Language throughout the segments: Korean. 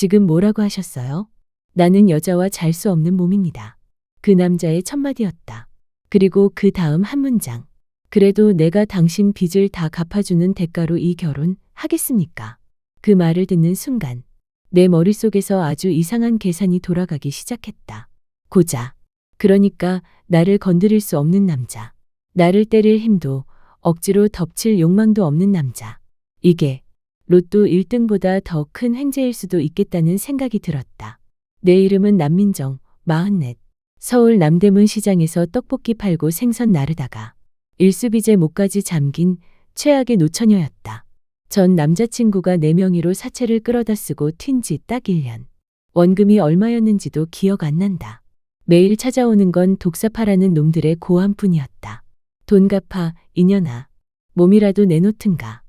지금 뭐라고 하셨어요? 나는 여자와 잘 수 없는 몸입니다. 그 남자의 첫마디였다. 그리고 그 다음 한 문장. 그래도 내가 당신 빚을 다 갚아주는 대가로 이 결혼 하겠습니까? 그 말을 듣는 순간 내 머릿속에서 아주 이상한 계산이 돌아가기 시작했다. 고자. 그러니까 나를 건드릴 수 없는 남자. 나를 때릴 힘도 억지로 덮칠 욕망도 없는 남자. 이게 로또 1등보다 더 큰 횡재일 수도 있겠다는 생각이 들었다. 내 이름은 남민정, 44. 서울 남대문 시장에서 떡볶이 팔고 생선 나르다가 일수비제 목까지 잠긴 최악의 노처녀였다. 전 남자친구가 내 명의로 사채를 끌어다 쓰고 튄 지 딱 1년. 원금이 얼마였는지도 기억 안 난다. 매일 찾아오는 건 독사파라는 놈들의 고함뿐이었다. 돈 갚아, 이년아. 몸이라도 내놓든가.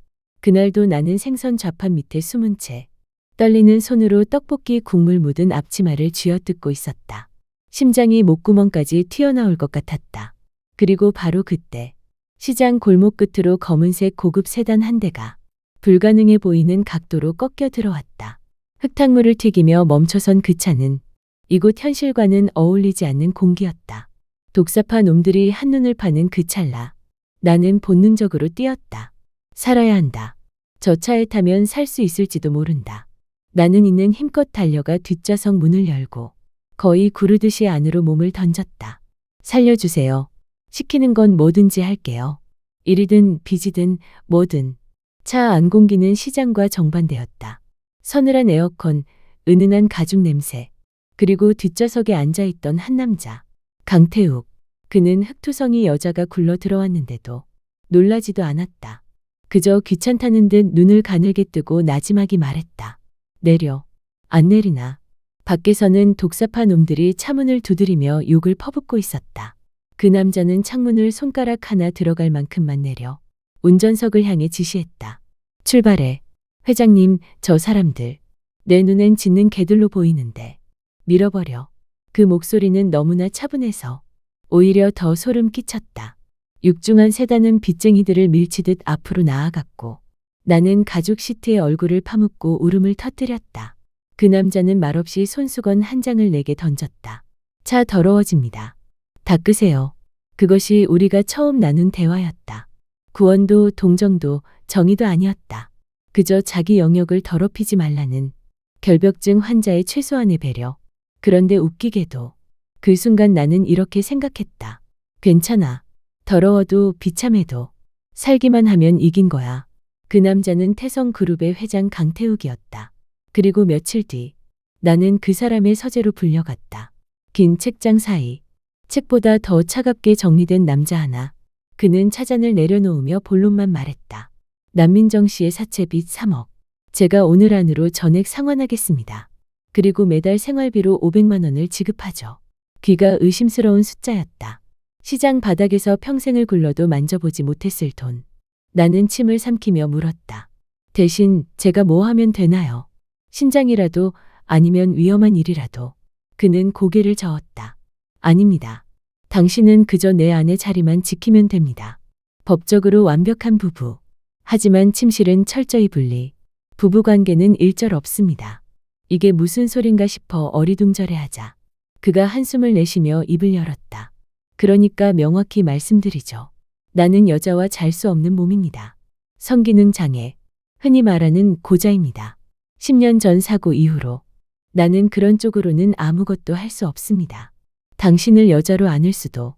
그날도 나는 생선 좌판 밑에 숨은 채 떨리는 손으로 떡볶이 국물 묻은 앞치마를 쥐어뜯고 있었다. 심장이 목구멍까지 튀어나올 것 같았다. 그리고 바로 그때 시장 골목 끝으로 검은색 고급 세단 한 대가 불가능해 보이는 각도로 꺾여 들어왔다. 흙탕물을 튀기며 멈춰선 그 차는 이곳 현실과는 어울리지 않는 공기였다. 독사파 놈들이 한눈을 파는 그 찰나 나는 본능적으로 뛰었다. 살아야 한다. 저 차에 타면 살 수 있을지도 모른다. 나는 있는 힘껏 달려가 뒷좌석 문을 열고 거의 구르듯이 안으로 몸을 던졌다. 살려주세요. 시키는 건 뭐든지 할게요. 일이든 빚이든 뭐든. 차 안 공기는 시장과 정반대였다. 서늘한 에어컨, 은은한 가죽 냄새, 그리고 뒷좌석에 앉아있던 한 남자. 강태욱. 그는 흑투성이 여자가 굴러 들어왔는데도 놀라지도 않았다. 그저 귀찮다는 듯 눈을 가늘게 뜨고 나지막이 말했다. 내려. 안 내리나. 밖에서는 독사파 놈들이 차문을 두드리며 욕을 퍼붓고 있었다. 그 남자는 창문을 손가락 하나 들어갈 만큼만 내려 운전석을 향해 지시했다. 출발해. 회장님, 저 사람들. 내 눈엔 짖는 개들로 보이는데. 밀어버려. 그 목소리는 너무나 차분해서 오히려 더 소름 끼쳤다. 육중한 세단은 빚쟁이들을 밀치듯 앞으로 나아갔고 나는 가죽 시트에 얼굴을 파묻고 울음을 터뜨렸다. 그 남자는 말없이 손수건 한 장을 내게 던졌다. 차 더러워집니다. 닦으세요. 그것이 우리가 처음 나눈 대화였다. 구원도 동정도 정의도 아니었다. 그저 자기 영역을 더럽히지 말라는 결벽증 환자의 최소한의 배려. 그런데 웃기게도 그 순간 나는 이렇게 생각했다. 괜찮아. 더러워도 비참해도 살기만 하면 이긴 거야. 그 남자는 태성그룹의 회장 강태욱이었다. 그리고 며칠 뒤 나는 그 사람의 서재로 불려갔다. 긴 책장 사이 책보다 더 차갑게 정리된 남자 하나. 그는 차잔을 내려놓으며 본론만 말했다. 남민정 씨의 사채빚 3억. 제가 오늘 안으로 전액 상환하겠습니다. 그리고 매달 생활비로 500만 원을 지급하죠. 귀가 의심스러운 숫자였다. 시장 바닥에서 평생을 굴러도 만져보지 못했을 돈. 나는 침을 삼키며 물었다. 대신 제가 뭐 하면 되나요? 신장이라도 아니면 위험한 일이라도. 그는 고개를 저었다. 아닙니다. 당신은 그저 내 아내 자리만 지키면 됩니다. 법적으로 완벽한 부부. 하지만 침실은 철저히 분리. 부부관계는 일절 없습니다. 이게 무슨 소린가 싶어 어리둥절해하자 그가 한숨을 내쉬며 입을 열었다. 그러니까 명확히 말씀드리죠. 나는 여자와 잘 수 없는 몸입니다. 성기능 장애, 흔히 말하는 고자입니다. 10년 전 사고 이후로 나는 그런 쪽으로는 아무것도 할 수 없습니다. 당신을 여자로 안을 수도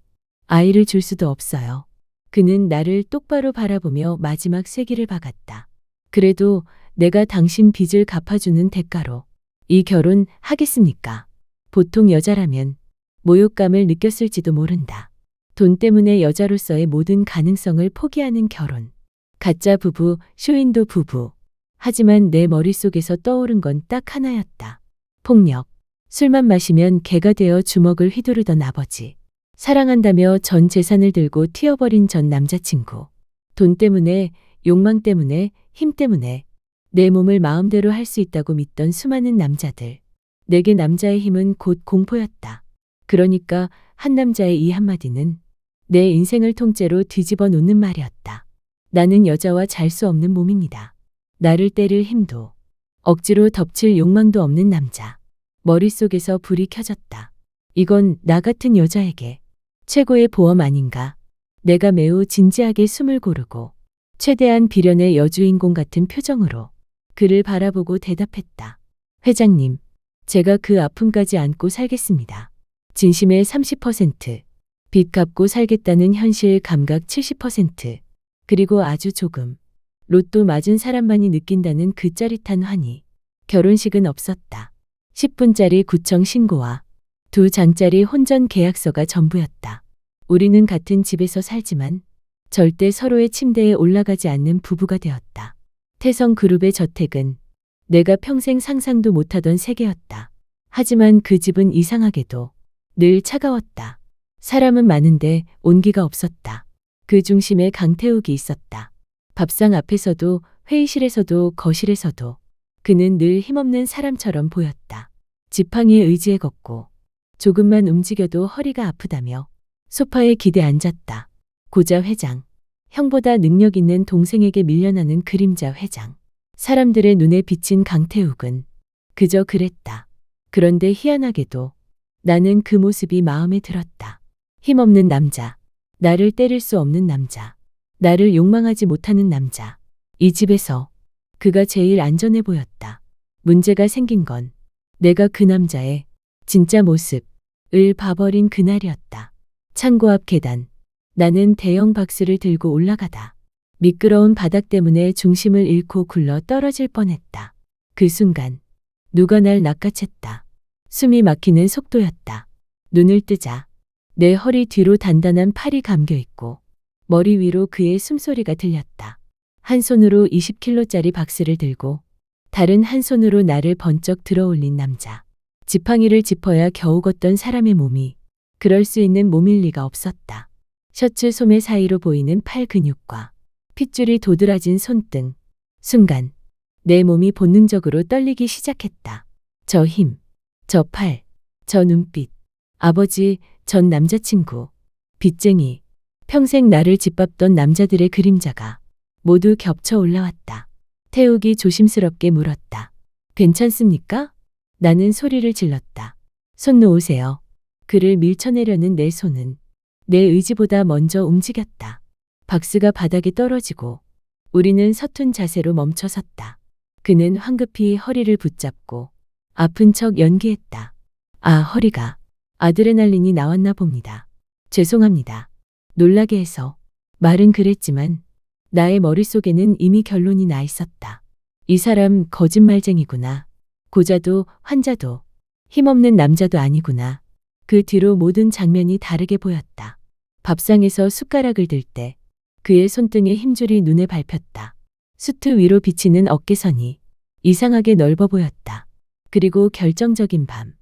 아이를 줄 수도 없어요. 그는 나를 똑바로 바라보며 마지막 쐐기를 박았다. 그래도 내가 당신 빚을 갚아주는 대가로 이 결혼 하겠습니까? 보통 여자라면 모욕감을 느꼈을지도 모른다. 돈 때문에 여자로서의 모든 가능성을 포기하는 결혼. 가짜 부부, 쇼윈도 부부. 하지만 내 머릿속에서 떠오른 건 딱 하나였다. 폭력. 술만 마시면 개가 되어 주먹을 휘두르던 아버지. 사랑한다며 전 재산을 들고 튀어버린 전 남자친구. 돈 때문에, 욕망 때문에, 힘 때문에 내 몸을 마음대로 할 수 있다고 믿던 수많은 남자들. 내게 남자의 힘은 곧 공포였다. 그러니까 한 남자의 이 한마디는 내 인생을 통째로 뒤집어 놓는 말이었다. 나는 여자와 잘 수 없는 몸입니다. 나를 때릴 힘도, 억지로 덮칠 욕망도 없는 남자. 머릿속에서 불이 켜졌다. 이건 나 같은 여자에게 최고의 보험 아닌가. 내가 매우 진지하게 숨을 고르고 최대한 비련의 여주인공 같은 표정으로 그를 바라보고 대답했다. 회장님, 제가 그 아픔까지 안고 살겠습니다. 진심의 30%, 빚 갚고 살겠다는 현실 감각 70%, 그리고 아주 조금, 로또 맞은 사람만이 느낀다는 그 짜릿한 환희. 결혼식은 없었다. 10분짜리 구청 신고와 2장짜리 혼전 계약서가 전부였다. 우리는 같은 집에서 살지만 절대 서로의 침대에 올라가지 않는 부부가 되었다. 태성그룹의 저택은 내가 평생 상상도 못하던 세계였다. 하지만 그 집은 이상하게도 늘 차가웠다. 사람은 많은데 온기가 없었다. 그 중심에 강태욱이 있었다. 밥상 앞에서도 회의실에서도 거실에서도 그는 늘 힘없는 사람처럼 보였다. 지팡이에 의지해 걷고 조금만 움직여도 허리가 아프다며 소파에 기대 앉았다. 고자 회장. 형보다 능력 있는 동생에게 밀려나는 그림자 회장. 사람들의 눈에 비친 강태욱은 그저 그랬다. 그런데 희한하게도 나는 그 모습이 마음에 들었다. 힘없는 남자. 나를 때릴 수 없는 남자. 나를 욕망하지 못하는 남자. 이 집에서 그가 제일 안전해 보였다. 문제가 생긴 건 내가 그 남자의 진짜 모습을 봐버린 그날이었다. 창고 앞 계단. 나는 대형 박스를 들고 올라가다. 미끄러운 바닥 때문에 중심을 잃고 굴러 떨어질 뻔했다. 그 순간 누가 날 낚아챘다. 숨이 막히는 속도였다. 눈을 뜨자 내 허리 뒤로 단단한 팔이 감겨 있고 머리 위로 그의 숨소리가 들렸다. 한 손으로 20kg짜리 박스를 들고 다른 한 손으로 나를 번쩍 들어올린 남자. 지팡이를 짚어야 겨우 걷던 사람의 몸이 그럴 수 있는 몸일 리가 없었다. 셔츠 소매 사이로 보이는 팔 근육과 핏줄이 도드라진 손등. 순간 내 몸이 본능적으로 떨리기 시작했다. 저 힘, 저 팔, 저 눈빛. 아버지, 전 남자친구, 빚쟁이, 평생 나를 짓밟던 남자들의 그림자가 모두 겹쳐 올라왔다. 태욱이 조심스럽게 물었다. 괜찮습니까? 나는 소리를 질렀다. 손 놓으세요. 그를 밀쳐내려는 내 손은 내 의지보다 먼저 움직였다. 박스가 바닥에 떨어지고 우리는 서툰 자세로 멈춰 섰다. 그는 황급히 허리를 붙잡고 아픈 척 연기했다. 아, 허리가. 아드레날린이 나왔나 봅니다. 죄송합니다. 놀라게 해서. 말은 그랬지만 나의 머릿속에는 이미 결론이 나 있었다. 이 사람 거짓말쟁이구나. 고자도 환자도 힘없는 남자도 아니구나. 그 뒤로 모든 장면이 다르게 보였다. 밥상에서 숟가락을 들 때 그의 손등에 힘줄이 눈에 밟혔다. 수트 위로 비치는 어깨선이 이상하게 넓어 보였다. 그리고 결정적인 밤.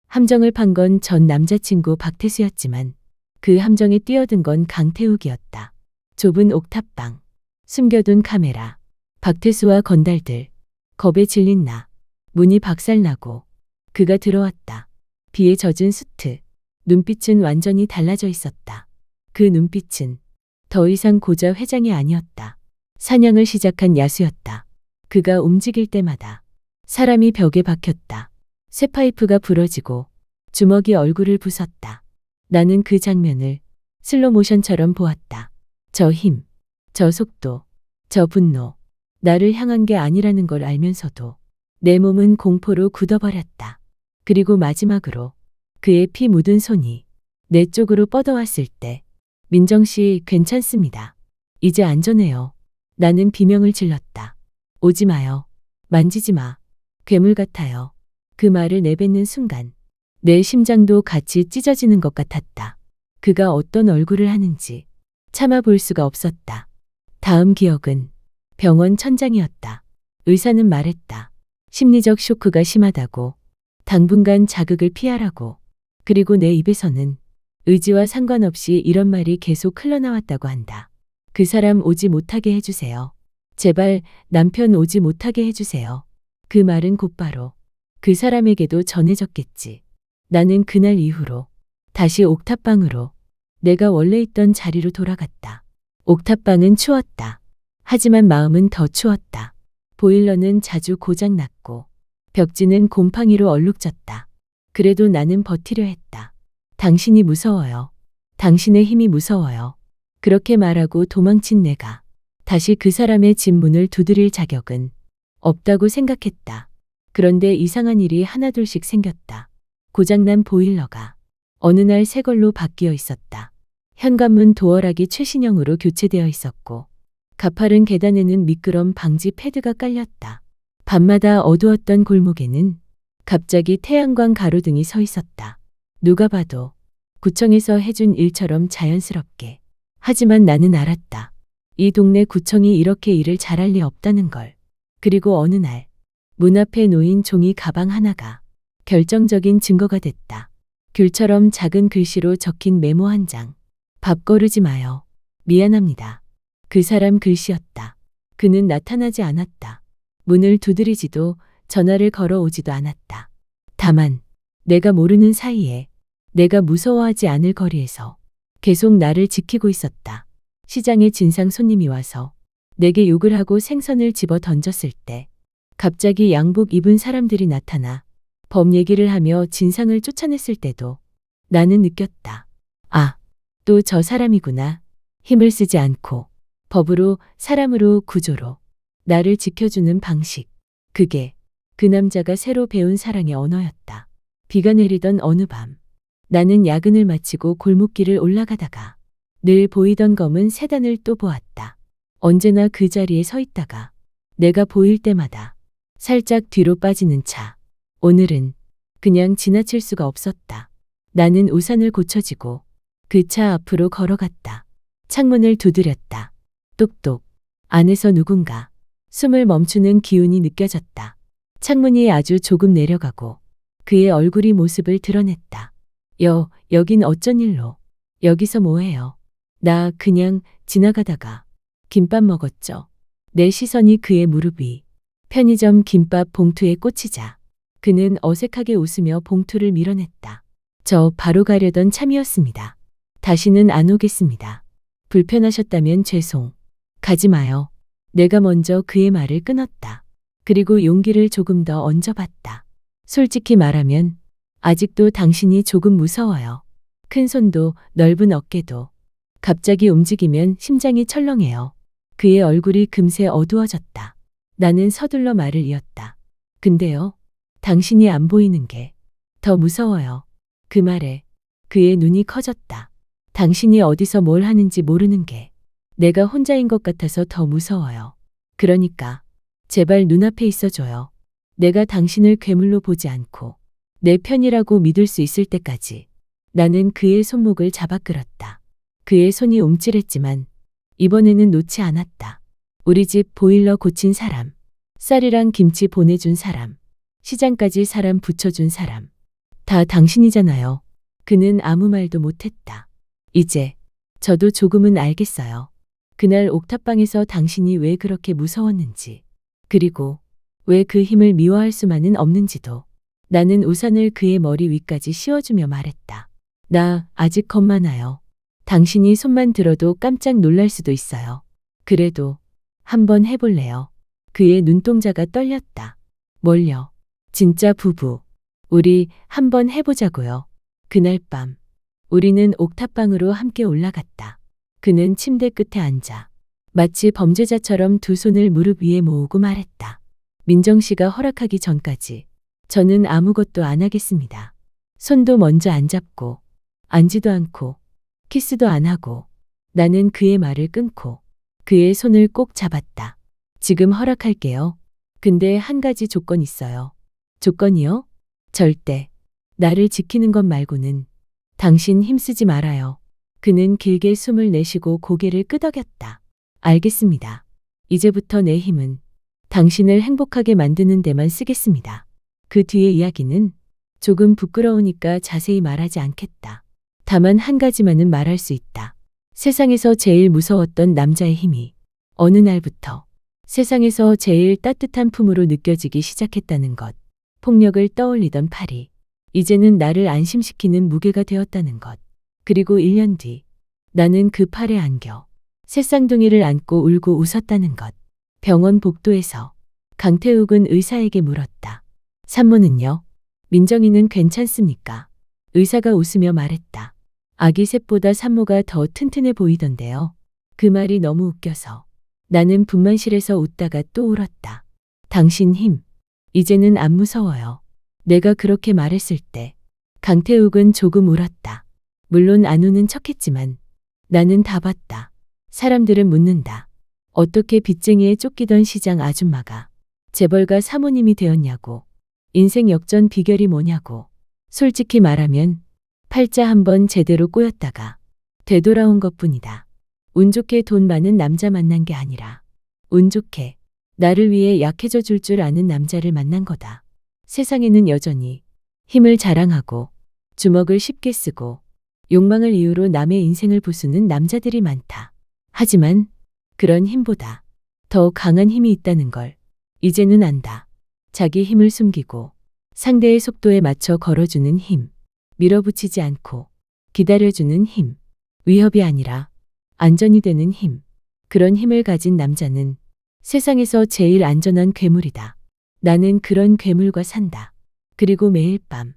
함정을 판 건 전 남자친구 박태수였지만 그 함정에 뛰어든 건 강태욱이었다. 좁은 옥탑방. 숨겨둔 카메라. 박태수와 건달들. 겁에 질린 나. 문이 박살나고 그가 들어왔다. 비에 젖은 수트. 눈빛은 완전히 달라져 있었다. 그 눈빛은 더 이상 고자 회장이 아니었다. 사냥을 시작한 야수였다. 그가 움직일 때마다 사람이 벽에 박혔다. 쇠파이프가 부러지고 주먹이 얼굴을 부쉈다. 나는 그 장면을 슬로모션처럼 보았다. 저 힘, 저 속도, 저 분노. 나를 향한 게 아니라는 걸 알면서도 내 몸은 공포로 굳어버렸다. 그리고 마지막으로 그의 피 묻은 손이 내 쪽으로 뻗어왔을 때 민정 씨 괜찮습니다. 이제 안전해요. 나는 비명을 질렀다. 오지 마요. 만지지 마. 괴물 같아요. 그 말을 내뱉는 순간 내 심장도 같이 찢어지는 것 같았다. 그가 어떤 얼굴을 하는지 참아볼 수가 없었다. 다음 기억은 병원 천장이었다. 의사는 말했다. 심리적 쇼크가 심하다고. 당분간 자극을 피하라고. 그리고 내 입에서는 의지와 상관없이 이런 말이 계속 흘러나왔다고 한다. 그 사람 오지 못하게 해주세요. 제발 남편 오지 못하게 해주세요. 그 말은 곧바로 그 사람에게도 전해졌겠지. 나는 그날 이후로 다시 옥탑방으로 내가 원래 있던 자리로 돌아갔다. 옥탑방은 추웠다. 하지만 마음은 더 추웠다. 보일러는 자주 고장났고 벽지는 곰팡이로 얼룩졌다. 그래도 나는 버티려 했다. 당신이 무서워요. 당신의 힘이 무서워요. 그렇게 말하고 도망친 내가 다시 그 사람의 집 문을 두드릴 자격은 없다고 생각했다. 그런데 이상한 일이 하나둘씩 생겼다. 고장난 보일러가 어느 날 새 걸로 바뀌어 있었다. 현관문 도어락이 최신형으로 교체되어 있었고 가파른 계단에는 미끄럼 방지 패드가 깔렸다. 밤마다 어두웠던 골목에는 갑자기 태양광 가로등이 서 있었다. 누가 봐도 구청에서 해준 일처럼 자연스럽게. 하지만 나는 알았다. 이 동네 구청이 이렇게 일을 잘할 리 없다는 걸. 그리고 어느 날 문 앞에 놓인 종이 가방 하나가 결정적인 증거가 됐다. 귤처럼 작은 글씨로 적힌 메모 한 장. 밥 거르지 마요. 미안합니다. 그 사람 글씨였다. 그는 나타나지 않았다. 문을 두드리지도 전화를 걸어오지도 않았다. 다만 내가 모르는 사이에 내가 무서워하지 않을 거리에서 계속 나를 지키고 있었다. 시장에 진상 손님이 와서 내게 욕을 하고 생선을 집어 던졌을 때 갑자기 양복 입은 사람들이 나타나 법 얘기를 하며 진상을 쫓아냈을 때도 나는 느꼈다. 아, 또 저 사람이구나. 힘을 쓰지 않고 법으로, 사람으로, 구조로 나를 지켜주는 방식. 그게 그 남자가 새로 배운 사랑의 언어였다. 비가 내리던 어느 밤 나는 야근을 마치고 골목길을 올라가다가 늘 보이던 검은 세단을 또 보았다. 언제나 그 자리에 서 있다가 내가 보일 때마다 살짝 뒤로 빠지는 차. 오늘은 그냥 지나칠 수가 없었다. 나는 우산을 고쳐지고 그 차 앞으로 걸어갔다. 창문을 두드렸다. 똑똑. 안에서 누군가 숨을 멈추는 기운이 느껴졌다. 창문이 아주 조금 내려가고 그의 얼굴이 모습을 드러냈다. 여긴 어쩐 일로? 여기서 뭐해요? 나 그냥 지나가다가 김밥 먹었죠. 내 시선이 그의 무릎 위 편의점 김밥 봉투에 꽂히자 그는 어색하게 웃으며 봉투를 밀어냈다. 저 바로 가려던 참이었습니다. 다시는 안 오겠습니다. 불편하셨다면 죄송. 가지 마요. 내가 먼저 그의 말을 끊었다. 그리고 용기를 조금 더 얹어봤다. 솔직히 말하면 아직도 당신이 조금 무서워요. 큰 손도 넓은 어깨도 갑자기 움직이면 심장이 철렁해요. 그의 얼굴이 금세 어두워졌다. 나는 서둘러 말을 이었다. 근데요, 당신이 안 보이는 게 더 무서워요. 그 말에 그의 눈이 커졌다. 당신이 어디서 뭘 하는지 모르는 게 내가 혼자인 것 같아서 더 무서워요. 그러니까 제발 눈앞에 있어줘요. 내가 당신을 괴물로 보지 않고 내 편이라고 믿을 수 있을 때까지. 나는 그의 손목을 잡아 끌었다. 그의 손이 움찔했지만 이번에는 놓지 않았다. 우리 집 보일러 고친 사람, 쌀이랑 김치 보내준 사람, 시장까지 사람 붙여준 사람. 다 당신이잖아요. 그는 아무 말도 못했다. 이제 저도 조금은 알겠어요. 그날 옥탑방에서 당신이 왜 그렇게 무서웠는지, 그리고 왜 그 힘을 미워할 수만은 없는지도. 나는 우산을 그의 머리 위까지 씌워주며 말했다. 나 아직 겁 많아요. 당신이 손만 들어도 깜짝 놀랄 수도 있어요. 그래도 한번 해볼래요? 그의 눈동자가 떨렸다. 뭘요? 진짜 부부. 우리 한번 해보자고요. 그날 밤 우리는 옥탑방으로 함께 올라갔다. 그는 침대 끝에 앉아 마치 범죄자처럼 두 손을 무릎 위에 모으고 말했다. 민정 씨가 허락하기 전까지 저는 아무것도 안 하겠습니다. 손도 먼저 안 잡고 앉지도 않고 키스도 안 하고. 나는 그의 말을 끊고 그의 손을 꼭 잡았다. 지금 허락할게요. 근데 한 가지 조건 있어요. 조건이요? 절대 나를 지키는 것 말고는 당신 힘쓰지 말아요. 그는 길게 숨을 내쉬고 고개를 끄덕였다. 알겠습니다. 이제부터 내 힘은 당신을 행복하게 만드는 데만 쓰겠습니다. 그 뒤의 이야기는 조금 부끄러우니까 자세히 말하지 않겠다. 다만 한 가지만은 말할 수 있다. 세상에서 제일 무서웠던 남자의 힘이 어느 날부터 세상에서 제일 따뜻한 품으로 느껴지기 시작했다는 것. 폭력을 떠올리던 팔이 이제는 나를 안심시키는 무게가 되었다는 것. 그리고 1년 뒤 나는 그 팔에 안겨 새쌍둥이를 안고 울고 웃었다는 것. 병원 복도에서 강태욱은 의사에게 물었다. 산모는요? 민정이는 괜찮습니까? 의사가 웃으며 말했다. 아기 셋보다 산모가 더 튼튼해 보이던데요. 그 말이 너무 웃겨서 나는 분만실에서 웃다가 또 울었다. 당신 힘, 이제는 안 무서워요. 내가 그렇게 말했을 때 강태욱은 조금 울었다. 물론 안 우는 척했지만 나는 다 봤다. 사람들은 묻는다. 어떻게 빚쟁이에 쫓기던 시장 아줌마가 재벌가 사모님이 되었냐고. 인생 역전 비결이 뭐냐고. 솔직히 말하면 팔자 한번 제대로 꼬였다가 되돌아온 것뿐이다. 운 좋게 돈 많은 남자 만난 게 아니라 운 좋게 나를 위해 약해져 줄 줄 아는 남자를 만난 거다. 세상에는 여전히 힘을 자랑하고 주먹을 쉽게 쓰고 욕망을 이유로 남의 인생을 부수는 남자들이 많다. 하지만 그런 힘보다 더 강한 힘이 있다는 걸 이제는 안다. 자기 힘을 숨기고 상대의 속도에 맞춰 걸어주는 힘, 밀어붙이지 않고 기다려주는 힘, 위협이 아니라 안전이 되는 힘. 그런 힘을 가진 남자는 세상에서 제일 안전한 괴물이다. 나는 그런 괴물과 산다. 그리고 매일 밤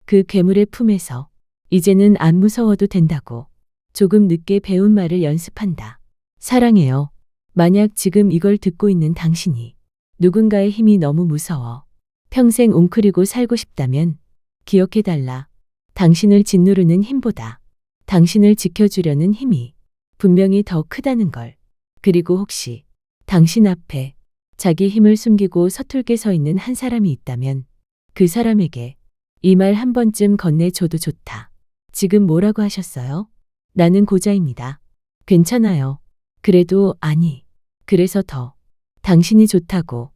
그 괴물의 품에서 이제는 안 무서워도 된다고 조금 늦게 배운 말을 연습한다. 사랑해요. 만약 지금 이걸 듣고 있는 당신이 누군가의 힘이 너무 무서워 평생 웅크리고 살고 싶다면 기억해달라. 당신을 짓누르는 힘보다 당신을 지켜주려는 힘이 분명히 더 크다는 걸. 그리고 혹시 당신 앞에 자기 힘을 숨기고 서툴게 서 있는 한 사람이 있다면 그 사람에게 이 말 한 번쯤 건네줘도 좋다. 지금 뭐라고 하셨어요? 나는 고자입니다. 괜찮아요. 그래도 아니. 그래서 더 당신이 좋다고.